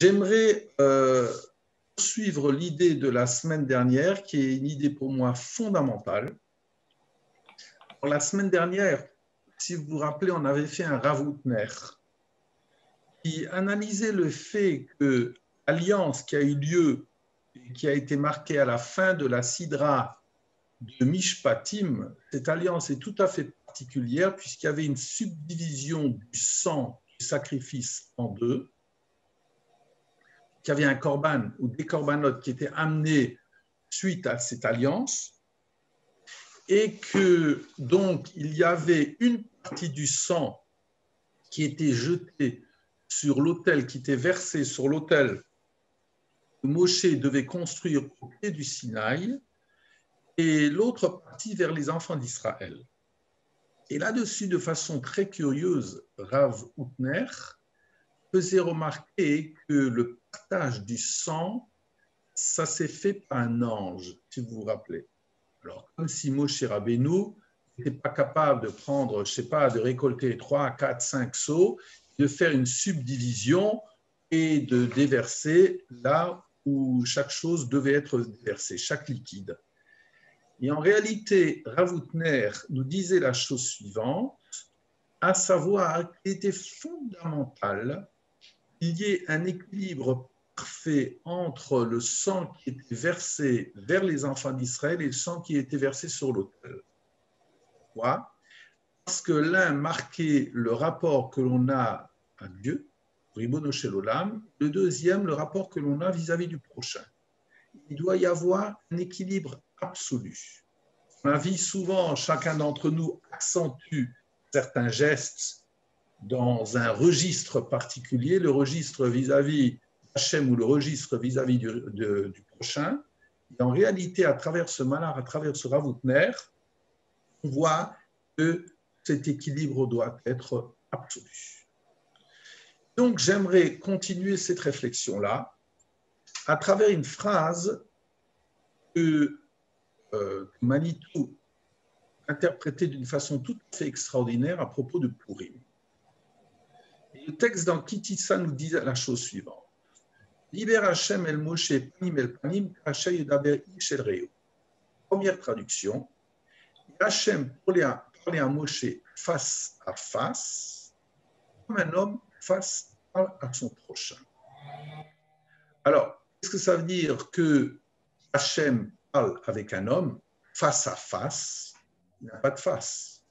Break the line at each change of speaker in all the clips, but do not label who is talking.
J'aimerais suivre l'idée de la semaine dernière, qui est une idée pour moi fondamentale. Alors, la semaine dernière, si vous vous rappelez, on avait fait un Rav Hutner qui analysait le fait que l'alliance qui a eu lieu et qui a été marquée à la fin de la Sidra de Mishpatim, cette alliance est tout à fait particulière puisqu'il y avait une subdivision du sang du sacrifice en deux, qu'il y avait un korban ou des korbanotes qui étaient amenés suite à cette alliance, et que donc il y avait une partie du sang qui était jetée sur l'autel, qui était versée sur l'autel que Moshe devait construire au pied du Sinaï, et l'autre partie vers les enfants d'Israël. Et là-dessus, de façon très curieuse, Rav Hutner faisait remarquer que le partage du sang, ça s'est fait par un ange, si vous vous rappelez. Alors, comme si Moshe Rabbeinu n'était pas capable de prendre, je ne sais pas, de récolter 3, 4, 5 seaux, de faire une subdivision et de déverser là où chaque chose devait être déversée, chaque liquide. Et en réalité, Rav Hutner nous disait la chose suivante, à savoir qu'il était fondamental qu'il y ait un équilibre parfait entre le sang qui était versé vers les enfants d'Israël et le sang qui était versé sur l'autel. Pourquoi ? Parce que l'un marquait le rapport que l'on a à Dieu, Ribono Shel Olam, le deuxième, le rapport que l'on a vis-à-vis du prochain. Il doit y avoir un équilibre absolu. On a vu souvent, chacun d'entre nous accentue certains gestes dans un registre particulier, le registre vis-à-vis d'Hachem ou le registre vis-à-vis du prochain. Et en réalité, à travers ce malar, à travers ce Rav Hutner, on voit que cet équilibre doit être absolu. Donc, j'aimerais continuer cette réflexion-là à travers une phrase que Manitou interprétée d'une façon tout à fait extraordinaire à propos de Purim. Et le texte dans Kitissa nous dit la chose suivante. Liber Hashem el Moshe panim el panim kasher yedaber ish el reu. Première traduction. Hashem parlait à Moshe face à face, comme un homme face à son prochain. Alors, qu'est-ce que ça veut dire que Hashem parle avec un homme face à face? Il n'y a pas de face.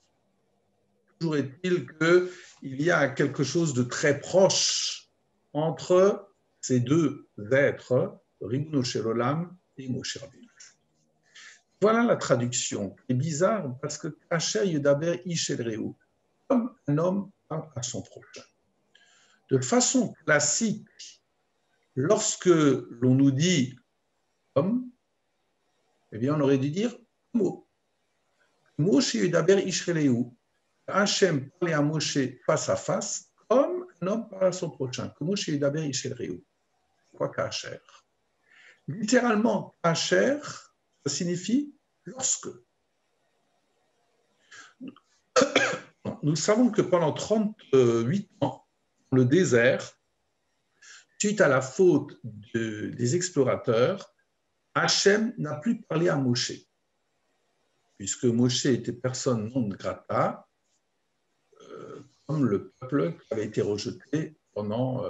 Toujours est-il qu'il y a quelque chose de très proche entre ces deux êtres, Ribono Shel Olam et Moshe Rabbeinu. Voilà la traduction. C'est bizarre parce que Kasher Yedaber Ish El Reu, comme un homme parle à son prochain. De façon classique, lorsque l'on nous dit homme, eh bien on aurait dû dire mot. Moshe Yedaber Ish El Reu. Hachem parlait à Moshe face à face, comme un homme parle à son prochain. Que Moshe Yedaber Ish El Reu. Quoi Kasher? Littéralement, Kasher, ça signifie lorsque. Nous savons que pendant 38 ans, dans le désert, suite à la faute des explorateurs, Hachem n'a plus parlé à Moshe, puisque Moshe était personne non grata, comme le peuple qui avait été rejeté pendant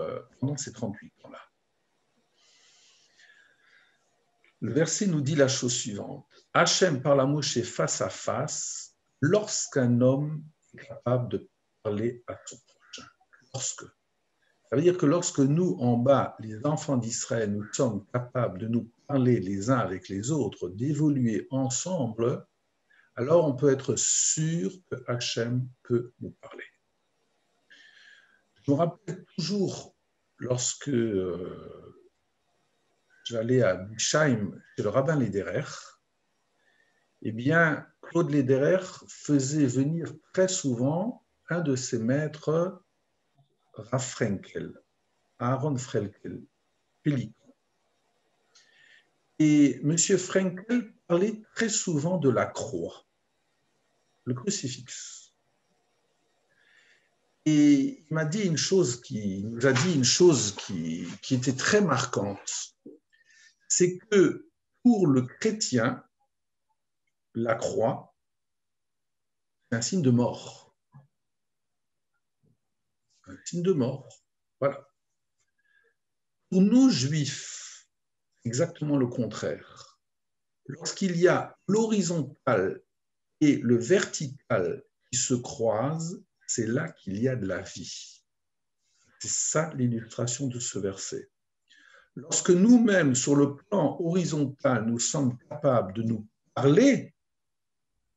ces 38 ans-là. Le verset nous dit la chose suivante. Hachem parle à Moshe face à face lorsqu'un homme est capable de parler à son prochain. Lorsque. Ça veut dire que lorsque nous, en bas, les enfants d'Israël, nous sommes capables de nous parler les uns avec les autres, d'évoluer ensemble, alors on peut être sûr que Hachem peut nous parler. Je me rappelle toujours lorsque j'allais à Bischheim chez le rabbin Lederer, eh bien, Claude Lederer faisait venir très souvent un de ses maîtres, Rav Frenkel, Aaron Frenkel, Pélican. Et M. Frenkel parlait très souvent de la croix, le crucifix. Et il m'a dit une chose il nous a dit une chose qui était très marquante. C'est que pour le chrétien, la croix, c'est un signe de mort. Un signe de mort. Voilà. Pour nous, juifs, exactement le contraire. Lorsqu'il y a l'horizontal et le vertical qui se croisent, c'est là qu'il y a de la vie. C'est ça l'illustration de ce verset. Lorsque nous-mêmes, sur le plan horizontal, nous sommes capables de nous parler,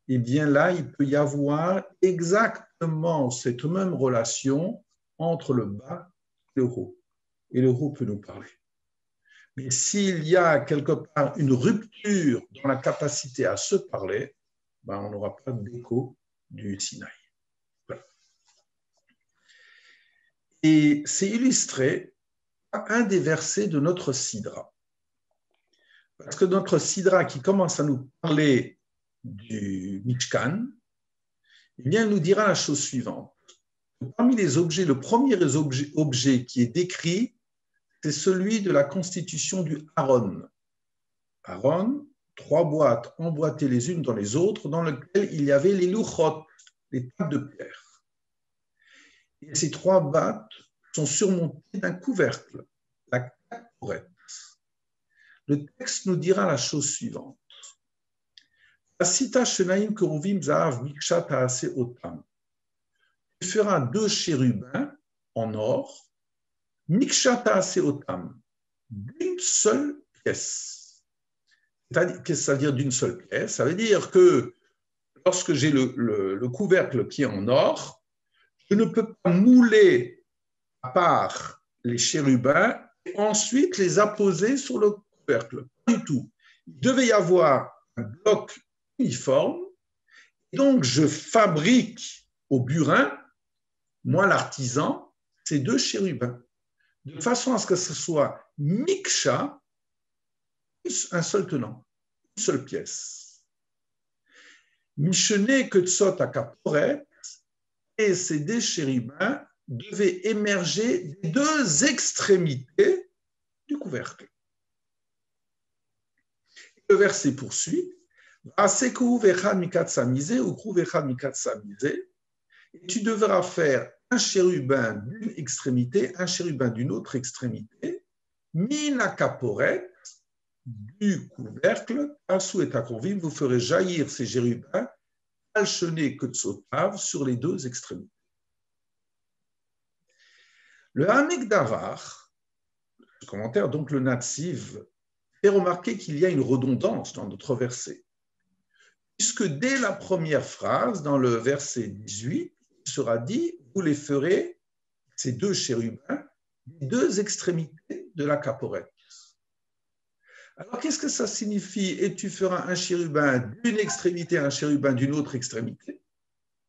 eh bien là, il peut y avoir exactement cette même relation entre le bas et le haut. Et le haut peut nous parler. Mais s'il y a quelque part une rupture dans la capacité à se parler, ben on n'aura pas d'écho du Sinaï. Voilà. Et c'est illustré par un des versets de notre Sidra. Parce que notre Sidra qui commence à nous parler du Mishkan, eh bien, nous dira la chose suivante. Parmi les objets, le premier objet qui est décrit, c'est celui de la constitution du Aaron. Aaron, 3 boîtes emboîtées les unes dans les autres, dans lesquelles il y avait les louchot, les tables de pierre. Et ces 3 boîtes sont surmontées d'un couvercle, la caporette. Le texte nous dira la chose suivante. Asita shenaim keruvim zahav mikshat haase otam. Tu feras 2 chérubins en or, mikshat haase otam, d'une seule pièce. Qu'est-ce que ça veut dire d'une seule pièce? Ça veut dire que lorsque j'ai le couvercle qui est en or, je ne peux pas mouler à part les chérubins et ensuite les apposer sur le couvercle. Pas du tout. Il devait y avoir un bloc uniforme, et donc je fabrique au burin, moi l'artisan, ces 2 chérubins, de façon à ce que ce soit miksha, un seul tenant, une seule pièce. Mishene ketzot akaporet, et ces 2 chérubins devaient émerger des 2 extrémités du couvercle. Le verset poursuit. Et tu devras faire un chérubin d'une extrémité, un chérubin d'une autre extrémité, minakaporet, du couvercle, Asu et Akovim, vous ferez jaillir ces chérubins, alchené ketsotav, sur les 2 extrémités. Le Hamek Davar, le commentaire, donc le Natsiv, fait remarquer qu'il y a une redondance dans notre verset. Puisque dès la première phrase, dans le verset 18, il sera dit, vous les ferez, ces 2 chérubins, des 2 extrémités de la caporette. Alors, qu'est-ce que ça signifie? Et tu feras un chérubin d'une extrémité, un chérubin d'une autre extrémité?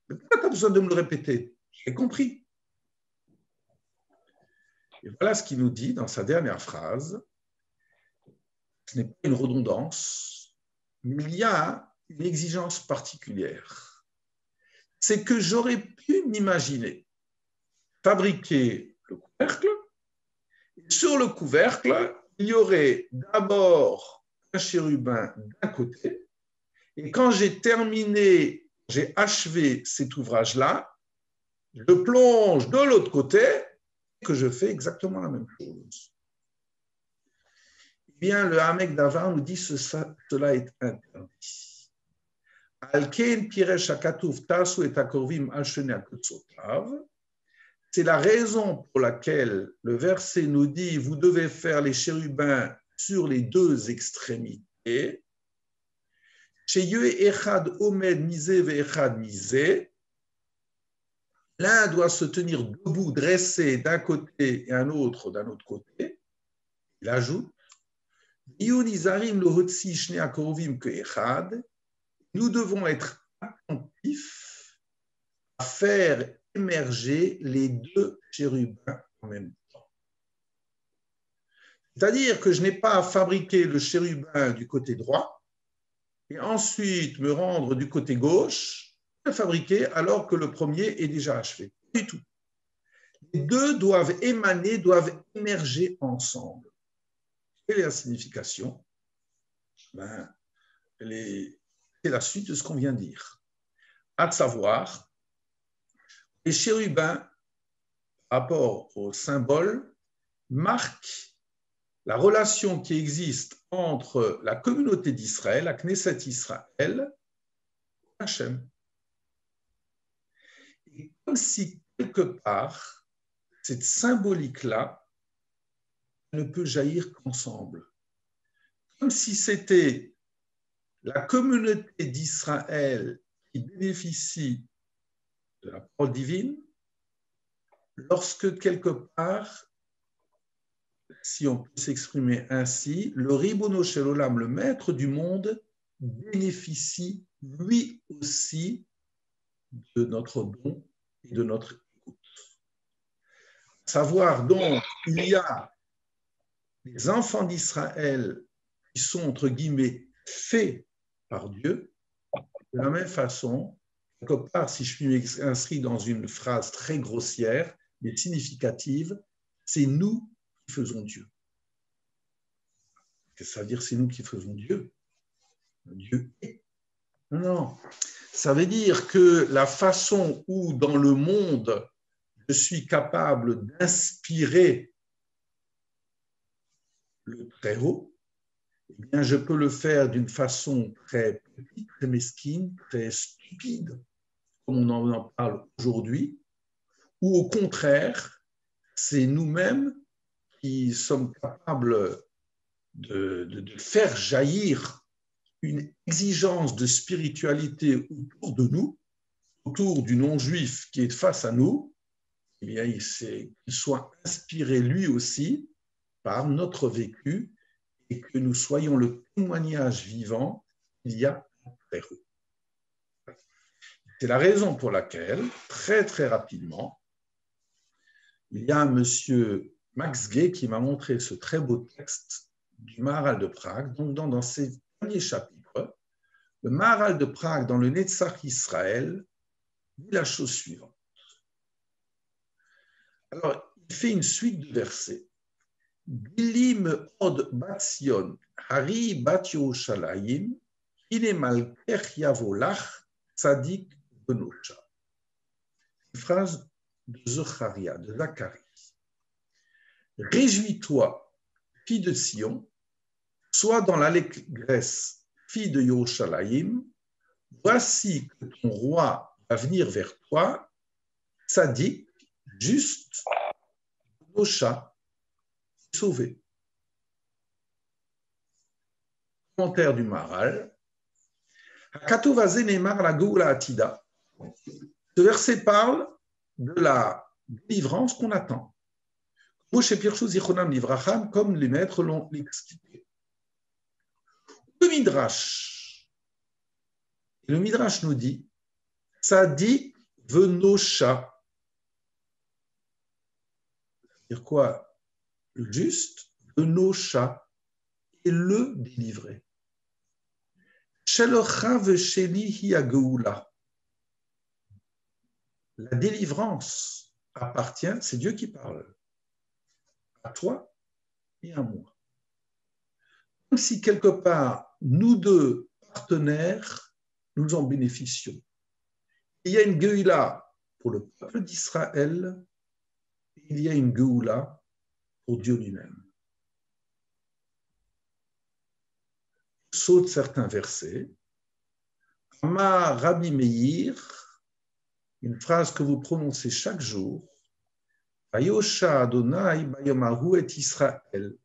Pourquoi tu as besoin de me le répéter? J'ai compris. Et voilà ce qu'il nous dit dans sa dernière phrase. Ce n'est pas une redondance, mais il y a une exigence particulière. C'est que j'aurais pu m'imaginer fabriquer le couvercle. Et sur le couvercle, il y aurait d'abord un chérubin d'un côté. Et quand j'ai terminé, j'ai achevé cet ouvrage-là, je plonge de l'autre côté et que je fais exactement la même chose. Eh bien, le Hamek Davar nous dit que cela est interdit. C'est la raison pour laquelle le verset nous dit vous devez faire les chérubins sur les 2 extrémités. L'un doit se tenir debout, dressé d'un côté et un autre d'un autre côté. Il ajoute nous devons être attentifs à faire émerger les 2 chérubins en même temps. C'est-à-dire que je n'ai pas à fabriquer le chérubin du côté droit et ensuite me rendre du côté gauche, le fabriquer alors que le premier est déjà achevé. Du tout. Les deux doivent émaner, doivent émerger ensemble. Quelle est la signification? C'est la suite de ce qu'on vient de dire. À savoir, les chérubins, par rapport au symbole, marquent la relation qui existe entre la communauté d'Israël, la Knesset Israël, et Hachem. Et comme si, quelque part, cette symbolique-là ne peut jaillir qu'ensemble. Comme si c'était la communauté d'Israël qui bénéficie de la parole divine, lorsque quelque part, si on peut s'exprimer ainsi, le Ribono Shel Olam, le maître du monde, bénéficie lui aussi de notre don et de notre écoute. Savoir donc, il y a les enfants d'Israël qui sont, entre guillemets, faits par Dieu. De la même façon, quelque part, si je puis m'inscrire dans une phrase très grossière, mais significative, c'est nous qui faisons Dieu. Qu'est-ce que ça veut dire, c'est nous qui faisons Dieu? Dieu est. Non, ça veut dire que la façon où dans le monde je suis capable d'inspirer le Très-Haut, eh bien, je peux le faire d'une façon très petite, très mesquine, très stupide, comme on en parle aujourd'hui, ou au contraire, c'est nous-mêmes qui sommes capables de faire jaillir une exigence de spiritualité autour de nous, autour du non-juif qui est face à nous, eh bien, qu'il soit inspiré lui aussi par notre vécu et que nous soyons le témoignage vivant qu'il y a entre eux. C'est la raison pour laquelle, très très rapidement, il y a un monsieur Max Gay qui m'a montré ce très beau texte du Maharal de Prague. Donc, dans ses derniers chapitres, le Maharal de Prague, dans le Netzach Israël, dit la chose suivante. Alors, il fait une suite de versets. Bilim od bat Sion, Hari bat Yerushalayim, Hine malkech yavolach, Tzadik benosha. Une phrase de Zacharia, de Zacharie. Réjouis-toi, fille de Sion, sois dans l'allégresse, fille de Yerushalayim, voici que ton roi va venir vers toi, Tzadik, juste, benosha, sauvé. Commentaire du Maharal. Ce verset parle de la délivrance qu'on attend. Comme les maîtres l'ont expliqué. Le Midrash nous dit Tzadik venosha. C'est-à-dire quoi? Le juste, venosha, et le délivré. La délivrance appartient, c'est Dieu qui parle, à toi et à moi. Comme si quelque part, nous deux partenaires, nous en bénéficions. Il y a une Geoula pour le peuple d'Israël, il y a une Geoula pour Dieu lui-même. Je saute certains versets. Amar Rabbi Meir, une phrase que vous prononcez chaque jour, Vayosha Adonai Bayomahu et Israël.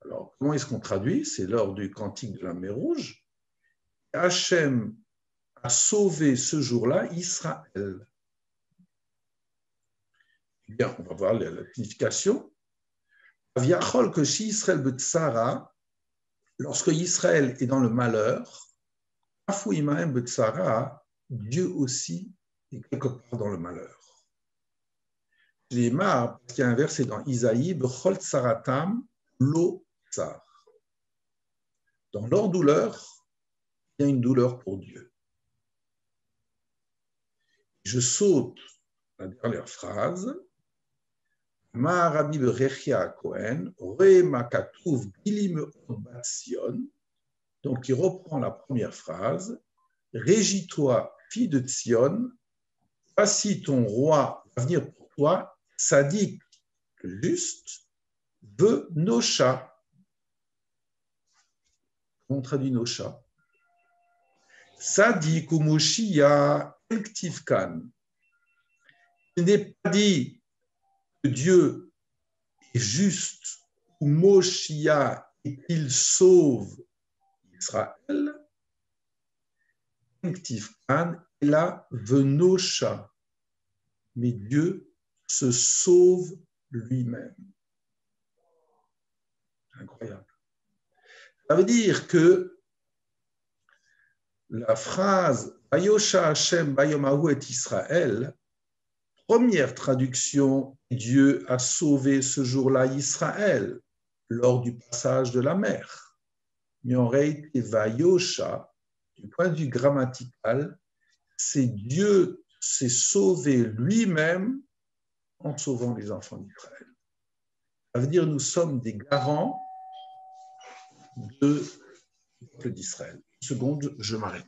Alors, comment est-ce qu'on traduit? C'est lors du cantique de la mer Rouge. Hachem a sauvé ce jour-là Israël. Eh bien, on va voir la signification. Aviachol que si Israël betsara, lorsque Israël est dans le malheur, Afouimaem betsara, Dieu aussi est quelque part dans le malheur. J'ai marre parce qu'il y a un verset dans Isaïe, Bechol tsaratam lo tsar. Dans leur douleur, il y a une douleur pour Dieu. Je saute la dernière phrase. Ma Rabbi Berechia Cohen, Re Makatouv Bilim Batsion. Donc, il reprend la première phrase. Régis-toi, fille de Tzion, voici ton roi va venir pour toi, sadique, juste, veut Nosha. On traduit Nosha. Sadique ou Moshia Elktivkan. Il n'est pas dit que Dieu est juste ou Moshia et qu'il sauve Israël. Elktivkan est la Venosha. Mais Dieu se sauve lui-même. Incroyable. Ça veut dire que la phrase Vayosha Hashem Bayomahu et Israël, première traduction, Dieu a sauvé ce jour-là Israël lors du passage de la mer. Mais en réalité, Vayosha, du point de vue grammatical, c'est Dieu s'est sauvé lui-même en sauvant les enfants d'Israël. Ça veut dire que nous sommes des garants du peuple d'Israël. Une seconde, je m'arrête.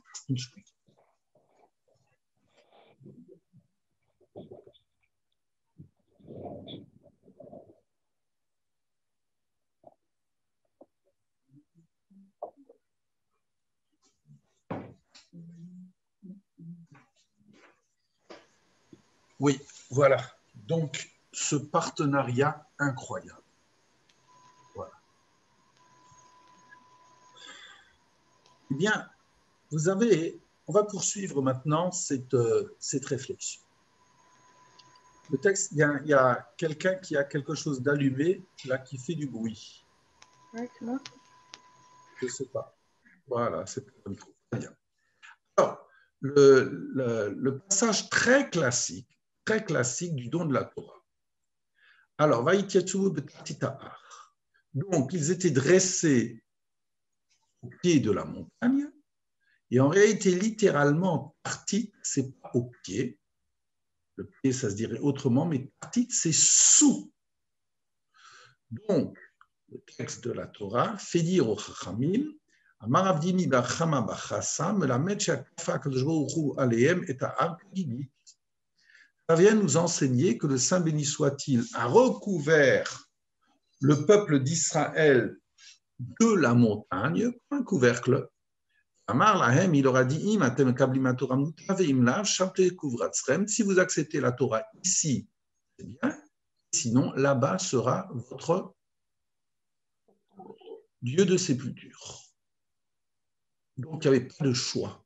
Oui, voilà. Donc, ce partenariat incroyable. Voilà. Eh bien, on va poursuivre maintenant cette réflexion. Le texte, il y a quelqu'un qui a quelque chose d'allumé, là, qui fait du bruit.
Ouais, c'est moi.
Je ne sais pas. Voilà, c'est pas le micro. Très bien. Alors, le passage très classique du don de la Torah. Alors, donc, ils étaient dressés au pied de la montagne, et en réalité, littéralement, Tartit, c'est pas au pied. Le pied, ça se dirait autrement, mais Tartit, c'est sous. Donc, le texte de la Torah fait dire au Chachamim, Amaravdimi bachama bachasa, melamed shakafa kadosh baruch hu alehem et ha'ar gigit. Ça vient nous enseigner que le Saint béni soit-il a recouvert le peuple d'Israël de la montagne comme un couvercle. Amar lahem, il aura dit si vous acceptez la Torah ici, c'est bien, sinon là-bas sera votre lieu de sépulture. Donc il n'y avait pas de choix,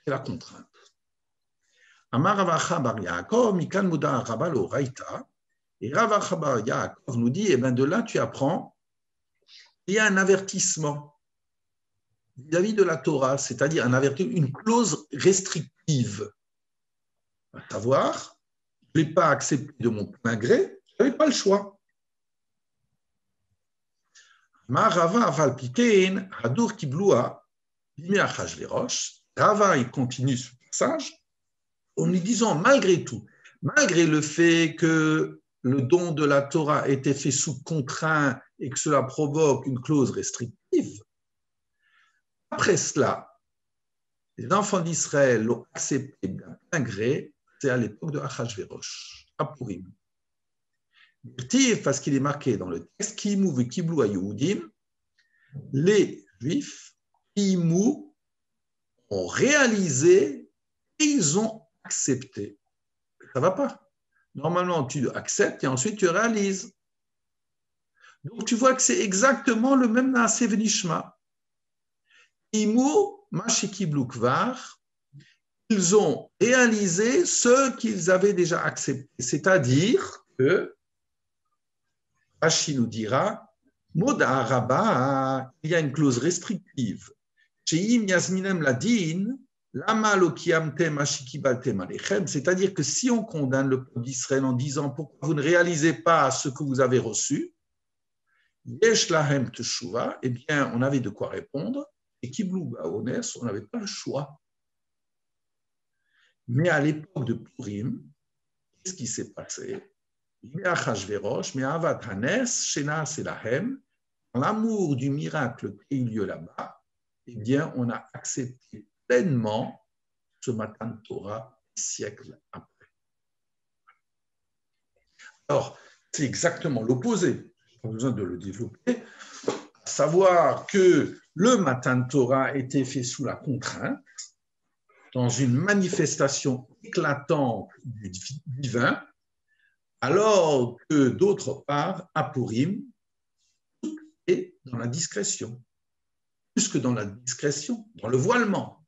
c'est la contrainte. Amar Ravacha bar Yaakov, Mikan Muda Rabba lo Raita, et Ravacha bar Yaakov nous dit, de là tu apprends, il y a un avertissement vis-à-vis de la Torah, c'est-à-dire un avertissement, une clause restrictive. À savoir, je ne l'ai pas accepté de mon plein gré, je n'avais pas le choix. Rava aval pitein, hadur kibloua, Rava, il continue ce passage en lui disant, malgré tout, malgré le fait que le don de la Torah était fait sous contrainte et que cela provoque une clause restrictive, après cela, les enfants d'Israël l'ont accepté d'un plein gré, c'est à l'époque de Achashverosh, à Purim. Parce qu'il est marqué dans le texte, Kimu ve Kiblu Yehudim, les Juifs, Kimu, ont réalisé et ils ont accepté. Ça ne va pas. Normalement, tu acceptes et ensuite tu réalises. Donc, tu vois que c'est exactement le même Naaseh Venishma. Kimu, Mashikiblu Kvar, ils ont réalisé ce qu'ils avaient déjà accepté. C'est-à-dire que, Rashi nous dira, Moda Araba, il y a une clause restrictive. Sheim Yasminem Ladin, c'est-à-dire que si on condamne le peuple d'Israël en disant pourquoi vous ne réalisez pas ce que vous avez reçu, Yesh lahem teshuva, eh bien, on avait de quoi répondre, et Kiblu Baones, on n'avait pas le choix. Mais à l'époque de Purim, qu'est-ce qui s'est passé? L'amour du miracle qui a eu lieu là-bas, eh bien, on a accepté pleinement ce matin de Torah siècles après. Alors, c'est exactement l'opposé. Pas besoin de le développer. À savoir que le matin de Torah était fait sous la contrainte, dans une manifestation éclatante du divin, alors que d'autre part, à Purim, tout est dans la discrétion. Plus que dans la discrétion, dans le voilement.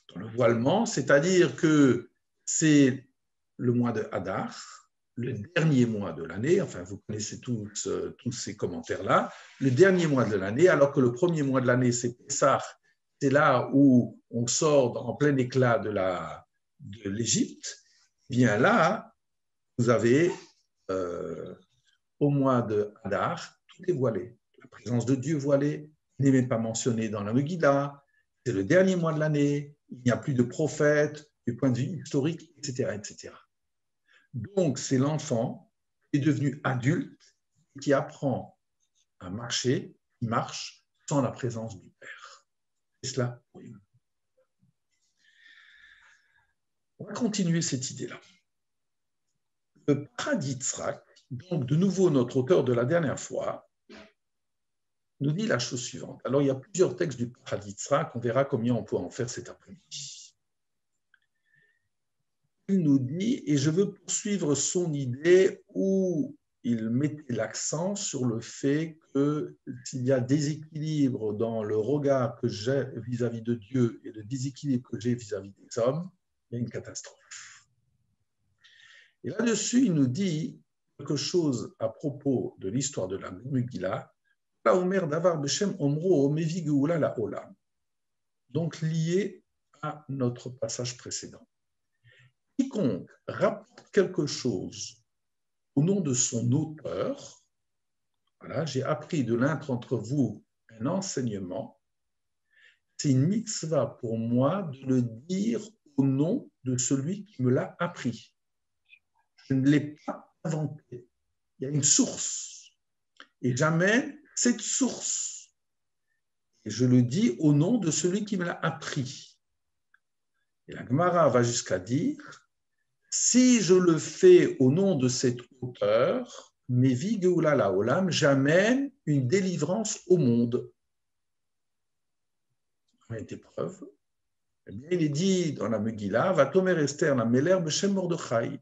Dans le voilement, c'est-à-dire que c'est le mois de Hadar, le dernier mois de l'année, enfin vous connaissez tous ces commentaires-là, le dernier mois de l'année, alors que le premier mois de l'année, c'est Pessah, c'est là où on sort en plein éclat de l'Égypte, bien là, vous avez au mois de Hadar, tout est voilé. La présence de Dieu voilée n'est même pas mentionnée dans la Megillah, c'est le dernier mois de l'année, il n'y a plus de prophètes, du point de vue historique, etc., etc. Donc, c'est l'enfant qui est devenu adulte et qui apprend à marcher, qui marche sans la présence du Père. C'est cela, oui. On va continuer cette idée-là. Le Paraditzrak, donc de nouveau notre auteur de la dernière fois, nous dit la chose suivante. Alors, il y a plusieurs textes du Paraditzrak, on verra combien on peut en faire cet après-midi. Il nous dit, et je veux poursuivre son idée où il mettait l'accent sur le fait que s'il y a déséquilibre dans le regard que j'ai vis-à-vis de Dieu et le déséquilibre que j'ai vis-à-vis des hommes, il y a une catastrophe. Et là-dessus, il nous dit quelque chose à propos de l'histoire de la Megillah, donc lié à notre passage précédent. Quiconque rapporte quelque chose au nom de son auteur, voilà, j'ai appris de l'un d'entre vous un enseignement, c'est une mitzvah pour moi de le dire au nom de celui qui me l'a appris. Je ne l'ai pas inventé. Il y a une source. Et j'amène cette source. Et je le dis au nom de celui qui me l'a appris. Et la Gemara va jusqu'à dire, si je le fais au nom de cet auteur, Mevi Geoula Laolam, j'amène une délivrance au monde. Une épreuve. Eh bien, il est dit dans la Megillah, Vatomer Esther la Meler Beshem Mordechai.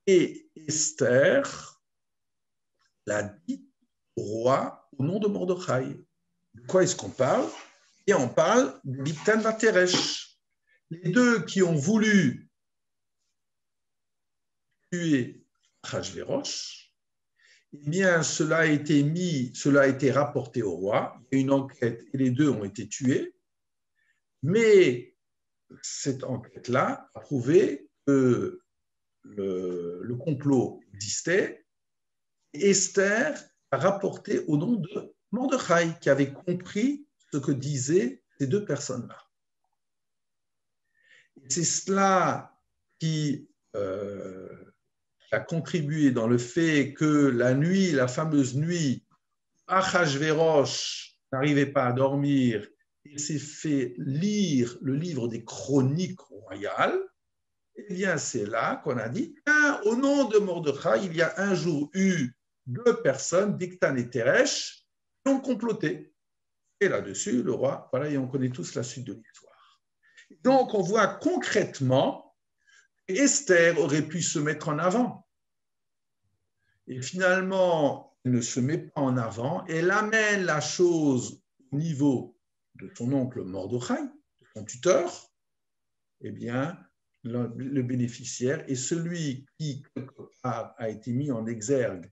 Et Esther l'a dit au roi au nom de Mordechai. De quoi est-ce qu'on parle? Et on parle de Biktan Vateresh. Les deux qui ont voulu tuer Achashverosh, eh bien, cela a été rapporté au roi. Il y a eu une enquête et les deux ont été tués. Mais cette enquête-là a prouvé que le complot existait. Esther a rapporté au nom de Mordechai, qui avait compris ce que disaient ces deux personnes-là. C'est cela qui a contribué dans le fait que la nuit, la fameuse nuit, Achashverosh n'arrivait pas à dormir et s'est fait lire le livre des chroniques royales. Eh bien, c'est là qu'on a dit, au nom de Mordechai, il y a un jour eu deux personnes, Biktan et Teresh, qui ont comploté. Et là-dessus, le roi, voilà, et on connaît tous la suite de l'histoire. Donc, on voit concrètement qu'Esther aurait pu se mettre en avant. Et finalement, elle ne se met pas en avant, elle amène la chose au niveau de son oncle Mordechai, de son tuteur, eh bien, le bénéficiaire est celui qui, quelque part, a été mis en exergue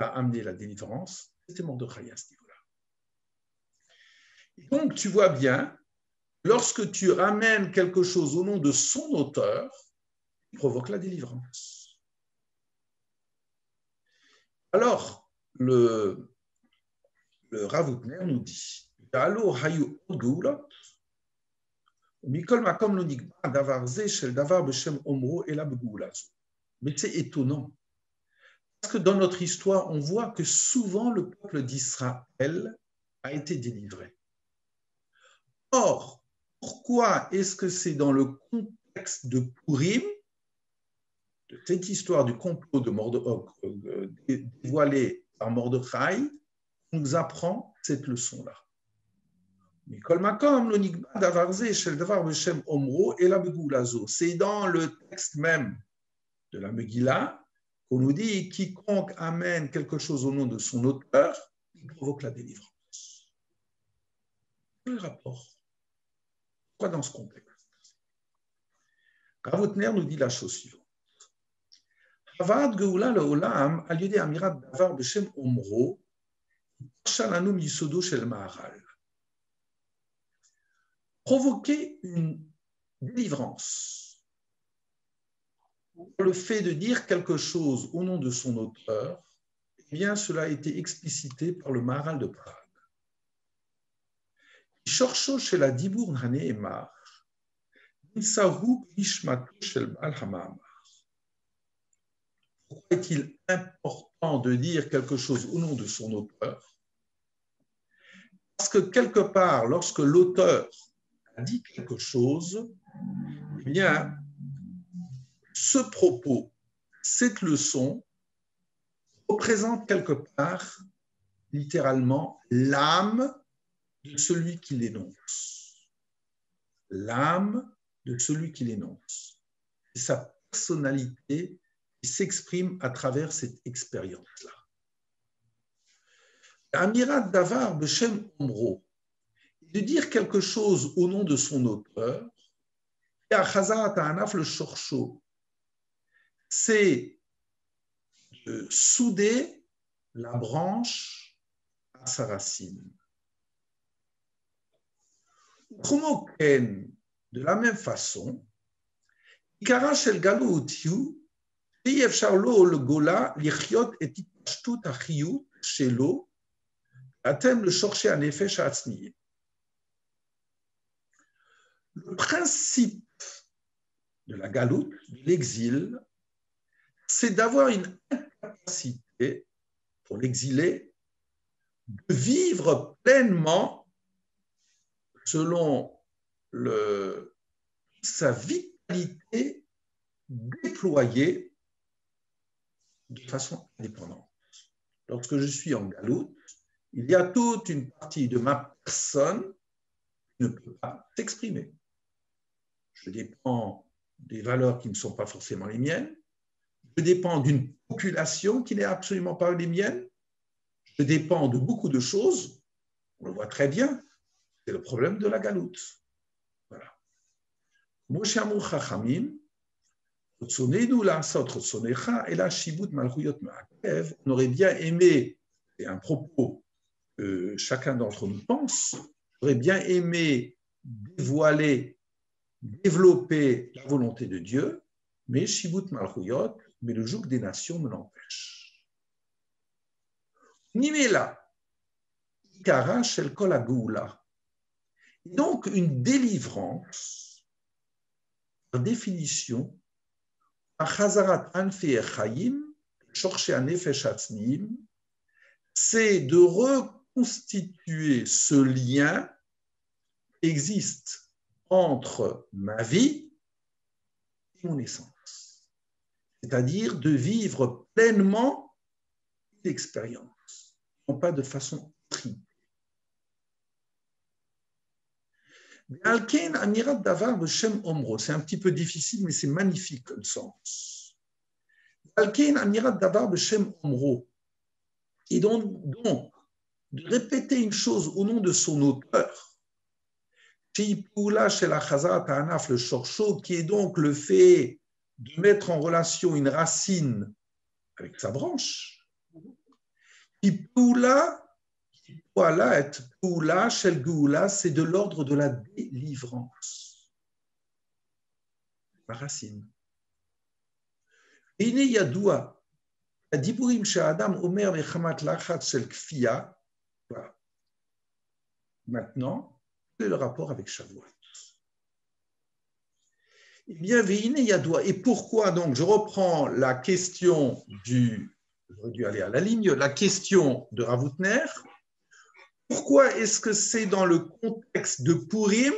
à amener la délivrance, c'était Mordechai à ce niveau-là. Et donc, tu vois bien, lorsque tu ramènes quelque chose au nom de son auteur, il provoque la délivrance. Alors, le Rav Hutner nous dit, Mikol makom lo nigba davar ze shel davar b'shem omro ela begula. Mais c'est étonnant. Parce que dans notre histoire, on voit que souvent le peuple d'Israël a été délivré. Or, pourquoi est-ce que c'est dans le contexte de Purim, de cette histoire du complot de dévoilé par Mordechai, qu'on nous apprend cette leçon-là? C'est dans le texte même de la Megillah qu'on nous dit « Quiconque amène quelque chose au nom de son auteur, il provoque la délivrance ». Quel rapport? Pourquoi dans ce contexte? Rav Otner nous dit la chose suivante. Havad Geoula le'olam al yedei amirat davar b'shem omro shalanu misodo shel Maharal. Provoquer une délivrance, le fait de dire quelque chose au nom de son auteur, eh bien, cela a été explicité par le Maharal de Prague. Shorcho shel hadibur hane'emar, insahu b'nishmato shel ba'al hama'amar. Pourquoi est-il important de dire quelque chose au nom de son auteur? Parce que quelque part, lorsque l'auteur a dit quelque chose, eh bien, ce propos, cette leçon, représente quelque part, littéralement, l'âme de celui qui l'énonce. L'âme de celui qui l'énonce. C'est sa personnalité qui s'exprime à travers cette expérience-là. Amirat davar b'shem omro, de dire quelque chose au nom de son auteur, c'est de souder la branche à sa racine. De la même façon, Ikara shel galut hu, אי אפשר לו לגולה לחיות את התפשטות החיות שלו, אתם לשורשי הנפש העצמיים. Le principe de la galoute, de l'exil, c'est d'avoir une incapacité pour l'exilé de vivre pleinement selon sa vitalité déployée de façon indépendante. Lorsque je suis en galoute, il y a toute une partie de ma personne qui ne peut pas s'exprimer. Je dépends des valeurs qui ne sont pas forcément les miennes. Je dépends d'une population qui n'est absolument pas les miennes. Je dépends de beaucoup de choses. On le voit très bien. C'est le problème de la galoute. Voilà. Moshe Amou Chachamim, on aurait bien aimé, c'est un propos que chacun d'entre nous pense, on aurait bien aimé dévoiler, développer la volonté de Dieu, mais Shibut Malchuyot, mais le joug des nations me l'empêche. Nimela, Ikara Shel Kol HaGeula. Donc une délivrance, par définition, c'est de reconstituer ce lien qui existe entre ma vie et mon essence. C'est-à-dire de vivre pleinement l'expérience, non pas de façon tripée. C'est un petit peu difficile, mais c'est magnifique comme sens. Et donc, de répéter une chose au nom de son auteur, qui est donc le fait de mettre en relation une racine avec sa branche, c'est de l'ordre de la délivrance. La racine. Voilà. Maintenant, quel est le rapport avec Shavuot? Eh bien, Veine Yadoua. Et pourquoi donc? Je reprends la question j'aurais dû aller à la ligne, la question de Ravoutner. Pourquoi est-ce que c'est dans le contexte de Purim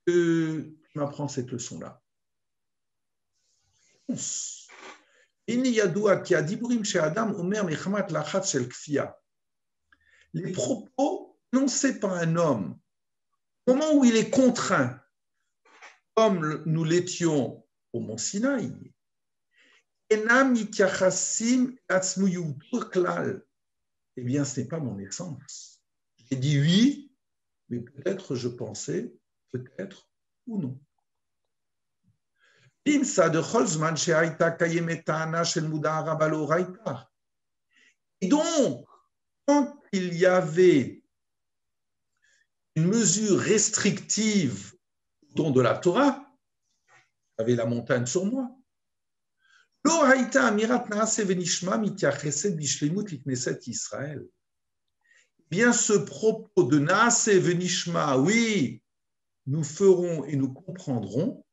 que tu m'apprends cette leçon-là? Veine Yadoua qui a dit Purim chez Adam, Omer Mechamat Lachat Shel Kfia. Les propos énoncés par un homme, au moment où il est contraint, comme nous l'étions au Mont Sinaï, Enam Yitiachassim Atzmuyutur Klal. Eh bien, ce n'est pas mon essence. J'ai dit oui, mais peut-être je pensais, peut-être ou non. Imsa de Cholzman chez Aïta Kayemetana Shel Muda Rabalo Raïta. Et donc, quand il y avait une mesure restrictive au don de la Torah, j'avais la montagne sur moi. Lo Haïta Amirat Naase Venishma Mitiachesed Bishlemut Likneset Israël. Bien ce propos de Naase Venishma, oui, nous ferons et nous comprendrons,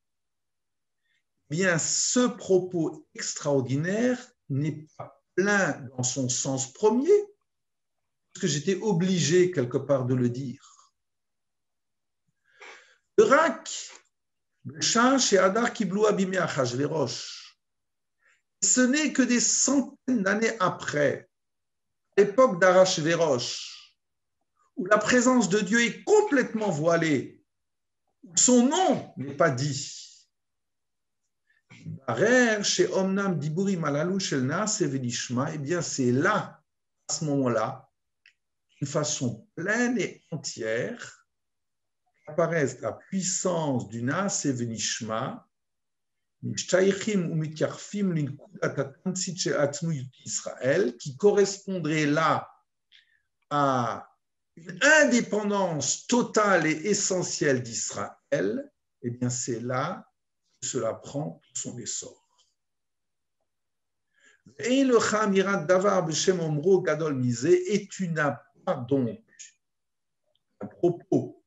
bien ce propos extraordinaire n'est pas plein dans son sens premier, parce que j'étais obligé quelque part de le dire. Le Rak, le Shah chez Hadar Kiblou Abimé Achashverosh, ce n'est que des centaines d'années après, l'époque d'Arachvérosh, où la présence de Dieu est complètement voilée, où son nom n'est pas dit. Chez Omnam Diburim Alalou Shel Naase Venishma, eh bien c'est là, à ce moment-là, d'une façon pleine et entière, apparaît la puissance du Naase Venishma, qui correspondrait là à une indépendance totale et essentielle d'Israël, eh bien c'est là que cela prend son essor. Et le Chamirat Davar B'Shem Omro Gadol Misé, et tu n'as pas donc un propos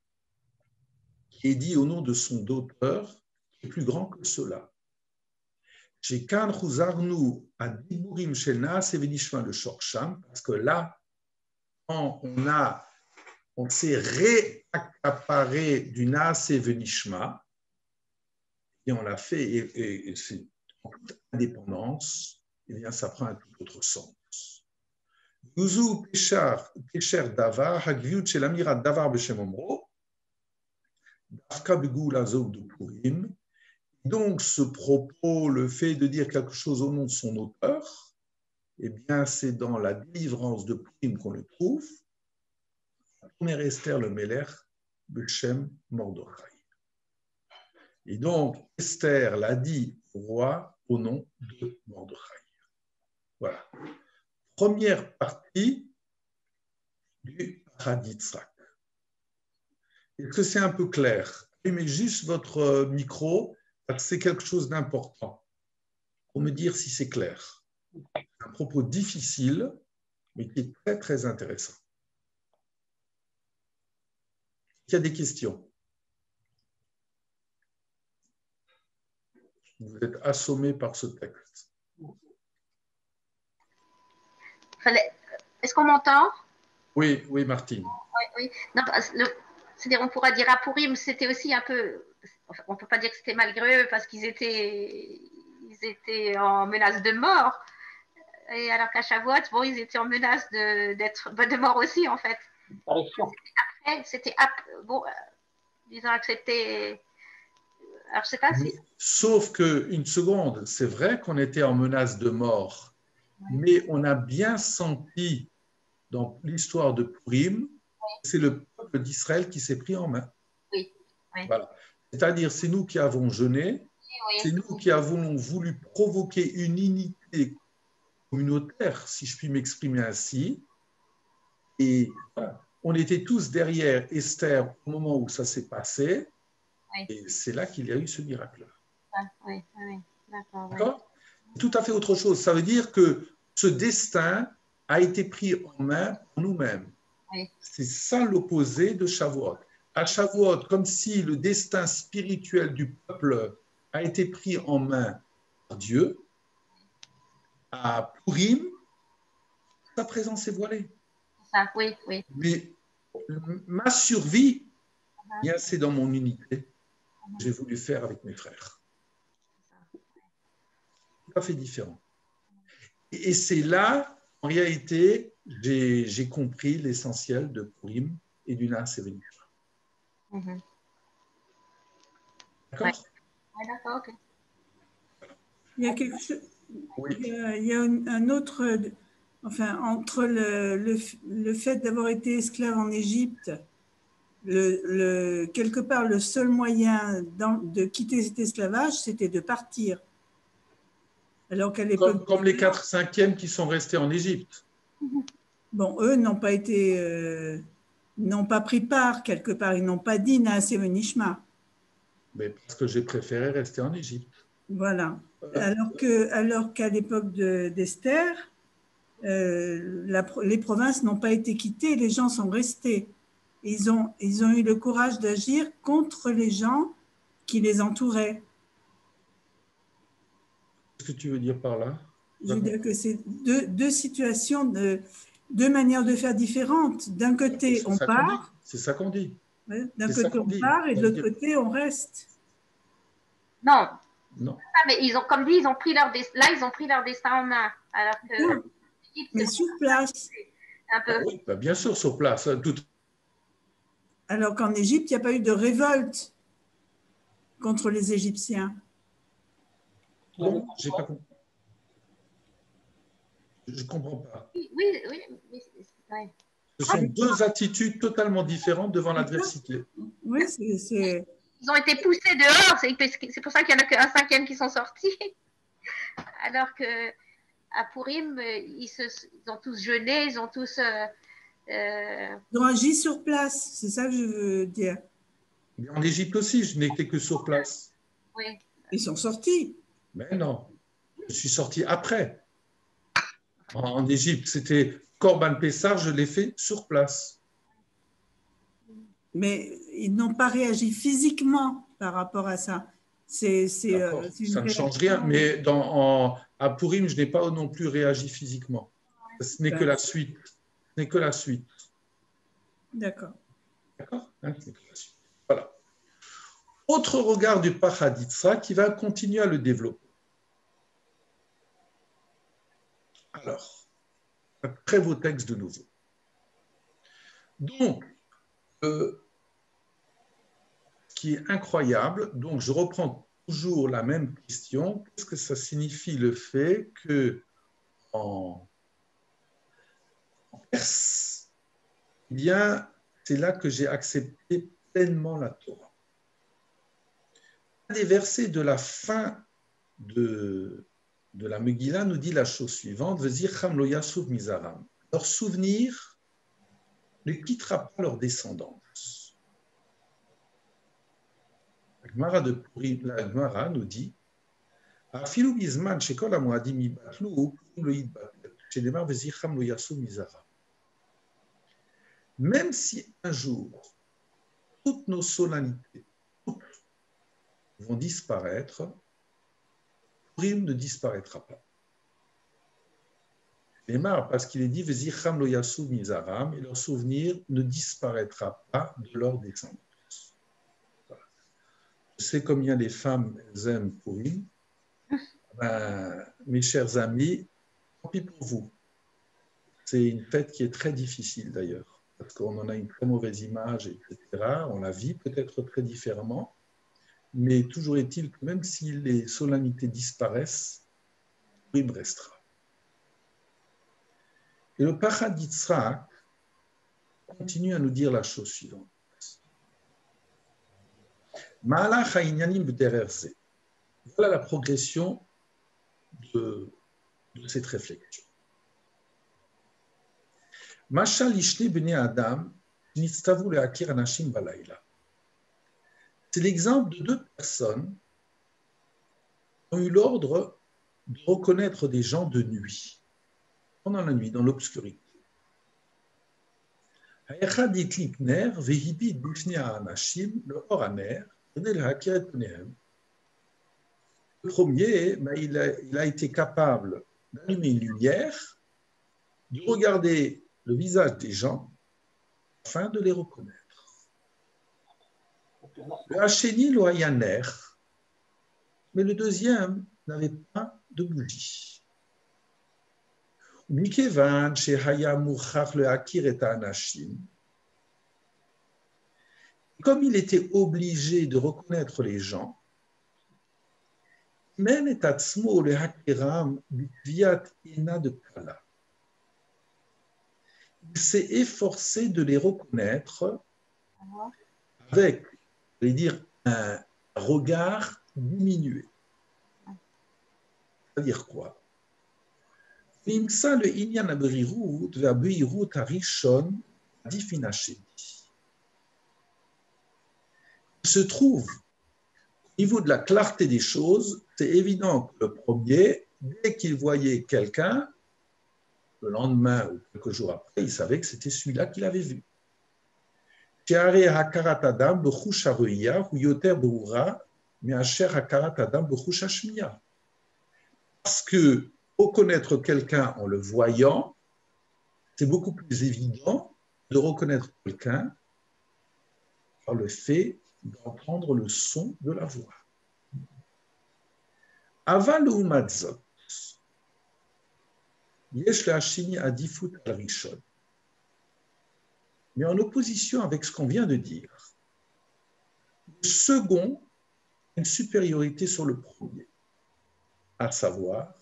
qui est dit au nom de son auteur qui est plus grand que cela. Chez Kan Chuzarnu à Diburim Shena Sevenishma le Shorsham, parce que là, quand on s'est réaccaparé du Naase Venishma, et on l'a fait, et c'est en toute indépendance, eh bien, ça prend un tout autre sens. Yuzu Pesher Davar, Hagviut chez l'Amirat Davar Beshem Omro, Dafka Begul Azog de Purim. Donc, ce propos, le fait de dire quelque chose au nom de son auteur, eh bien, c'est dans la délivrance de Purim qu'on le trouve. La première Esther, le Meler, Beshem Mordechai. Et donc, Esther l'a dit au roi au nom de Mordechai. Voilà. Première partie du Haditzrak. Est-ce que c'est un peu clair? Allumez juste votre micro, parce que c'est quelque chose d'important pour me dire si c'est clair. Un propos difficile, mais qui est très, très intéressant. Il y a des questions? Vous êtes assommé par ce texte.
Est-ce qu'on m'entend?
Oui, oui, Martine.
Oui. Non, c'est-à-dire, on pourra dire à Purim, c'était aussi un peu. On ne peut pas dire que c'était malgré eux parce qu'ils étaient en menace de mort. Et alors qu'à Shavuot, bon, ils étaient en menace de mort aussi, en fait. Après, c'était. Bon, disons accepté. Alors, je sais pas si.
Sauf qu'une seconde, c'est vrai qu'on était en menace de mort, mais on a bien senti dans l'histoire de Purim, c'est le peuple d'Israël qui s'est pris en main.
Oui.
Voilà. C'est-à-dire, c'est nous qui avons jeûné, c'est nous qui avons voulu provoquer une unité communautaire, si je puis m'exprimer ainsi. Et voilà, on était tous derrière Esther au moment où ça s'est passé, et c'est là qu'il y a eu ce miracle.
Oui, d'accord.
D'accord ? Tout à fait autre chose. Ça veut dire que ce destin a été pris en main pour nous-mêmes.
Oui.
C'est ça l'opposé de Shavuot. à Shavuot, comme si le destin spirituel du peuple a été pris en main par Dieu, à Purim, sa présence est voilée.
Ça, oui, oui.
Mais ma survie, bien, c'est dans mon unité. J'ai voulu faire avec mes frères. Tout à fait différent. Et c'est là, en réalité, j'ai compris l'essentiel de Purim et du Naas Evenishma. D'accord?
Ouais, d'accord, ok.
Il y a quelque chose.
Oui.
Il y a un autre. Enfin, entre le fait d'avoir été esclave en Égypte, quelque part, le seul moyen de quitter cet esclavage, c'était de partir. Alors qu'à l'époque.
Comme les 4/5e qui sont restés en Égypte.
Bon, eux n'ont pas été. N'ont pas pris part quelque part. Ils n'ont pas dit Naas Evenishma.
Mais parce que j'ai préféré rester en Égypte.
Voilà. Alors qu'à l'époque d'Esther, les provinces n'ont pas été quittées, les gens sont restés. Ils ont eu le courage d'agir contre les gens qui les entouraient.
Qu'est-ce que tu veux dire par là?
Je veux dire que c'est deux situations, deux manières de faire différentes. D'un côté, on part.
C'est ça qu'on dit.
Ouais, d'un côté, on part et de l'autre côté, on reste.
Non.
Non.
Mais ils ont, comme dit, ils ont pris leur destin en main. Alors que
mais sur place.
Un peu.
Oui, bah bien sûr, sur place.
Alors qu'en Égypte, il n'y a pas eu de révolte contre les Égyptiens.
Non, j'ai pas compris. Je ne comprends pas.
Oui. Ouais.
Ce sont deux attitudes totalement différentes devant l'adversité.
Oui, c'est.
Ils ont été poussés dehors, c'est pour ça qu'il n'y en a qu'un 5e qui sont sortis. Alors que à Purim, ils ont tous jeûné, ils ont tous.
Ils ont agi sur place, c'est ça que je veux dire.
Mais en Égypte aussi, je n'étais que sur place.
Oui.
Ils sont sortis.
Mais non, je suis sorti après. En Égypte, c'était Corban Pessar, je l'ai fait sur place.
Mais ils n'ont pas réagi physiquement par rapport à ça.
Ça ne change rien, mais à Purim, je n'ai pas non plus réagi physiquement. Ce n'est que la suite. Ce n'est que la suite.
D'accord.
D'accord, hein, ce n'est que la suite. Voilà. Autre regard du Pachaditsa qui va continuer à le développer. Alors, très beau texte de nouveau. Donc, ce qui est incroyable, donc je reprends toujours la même question, qu'est-ce que ça signifie le fait que en Perse, eh bien, c'est là que j'ai accepté pleinement la Torah. Un des versets de la fin de la Megillah nous dit la chose suivante, leur souvenir ne quittera pas leur descendance. La Gemara nous dit même si un jour toutes nos solennités vont disparaître, Purim ne disparaîtra pas. Parce qu'il est dit Vezicham lo yasu mizaram, et leur souvenir ne disparaîtra pas de leur descendance. Voilà. Je sais combien les femmes aiment Purim. Mes chers amis, tant pis pour vous. C'est une fête qui est très difficile d'ailleurs, parce qu'on en a une très mauvaise image, etc. On la vit peut-être très différemment, mais toujours est-il que même si les solennités disparaissent, Purim restera. Et le Pachad Yitzhak continue à nous dire la chose suivante. Voilà la progression de cette réflexion. C'est l'exemple de deux personnes qui ont eu l'ordre de reconnaître des gens de nuit, pendant la nuit, dans l'obscurité. האחד הדליק נר והביט בפני האנשים לאור הנר כדי להכיר את פניהם. Le premier, il a été capable d'allumer une lumière, de regarder le visage des gens afin de les reconnaître. Le Hachéni, le Hayaner, mais le deuxième n'avait pas de bougie. מכיוון שהיה מוכרח להכיר את האנשים, comme il était obligé de reconnaître les gens, מן את עצמו להכירם בקביעת עינה דקלה. Il s'est efforcé de les reconnaître avec, je vais dire, un regard diminué. C'est-à-dire quoi? נמצא לעניין הברירות והבהירות הראשון עדיף מן השני. Il se trouve, au niveau de la clarté des choses, c'est évident que le premier, dès qu'il voyait quelqu'un, le lendemain ou quelques jours après, il savait que c'était celui-là qu'il avait vu. שהרי הכרת אדם בחוש הראייה הוא יותר ברורה מאשר הכרת אדם בחוש השמיעה. Parce que reconnaître quelqu'un en le voyant, c'est beaucoup plus évident de reconnaître quelqu'un par le fait d'entendre le son de la voix. Aval לעומת זאת, יש להשני עדיפות על ראשון. Mais en opposition avec ce qu'on vient de dire, le second a une supériorité sur le premier, à savoir,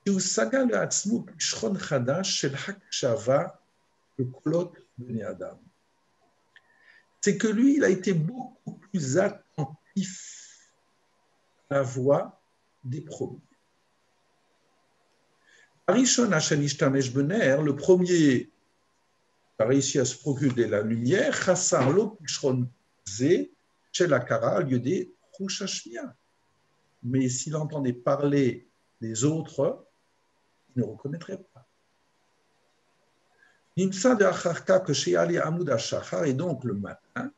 שהוא סגל לעצמו פשחון חדש של הקשבה לקולות בני אדם. C'est que lui, il a été beaucoup plus attentif à la voix des premiers. Arishon Hashem Ishtamesh Bener, le premier a réussi à se procurer la lumière, Chassar lo Pishron Ze, Shel Akara, au lieu des Chouchashmia. Mais s'il entendait parler des autres, il ne reconnaîtrait pas. Nimsa de Acharka que chez Ali Amoud Ashachar, et donc le matin,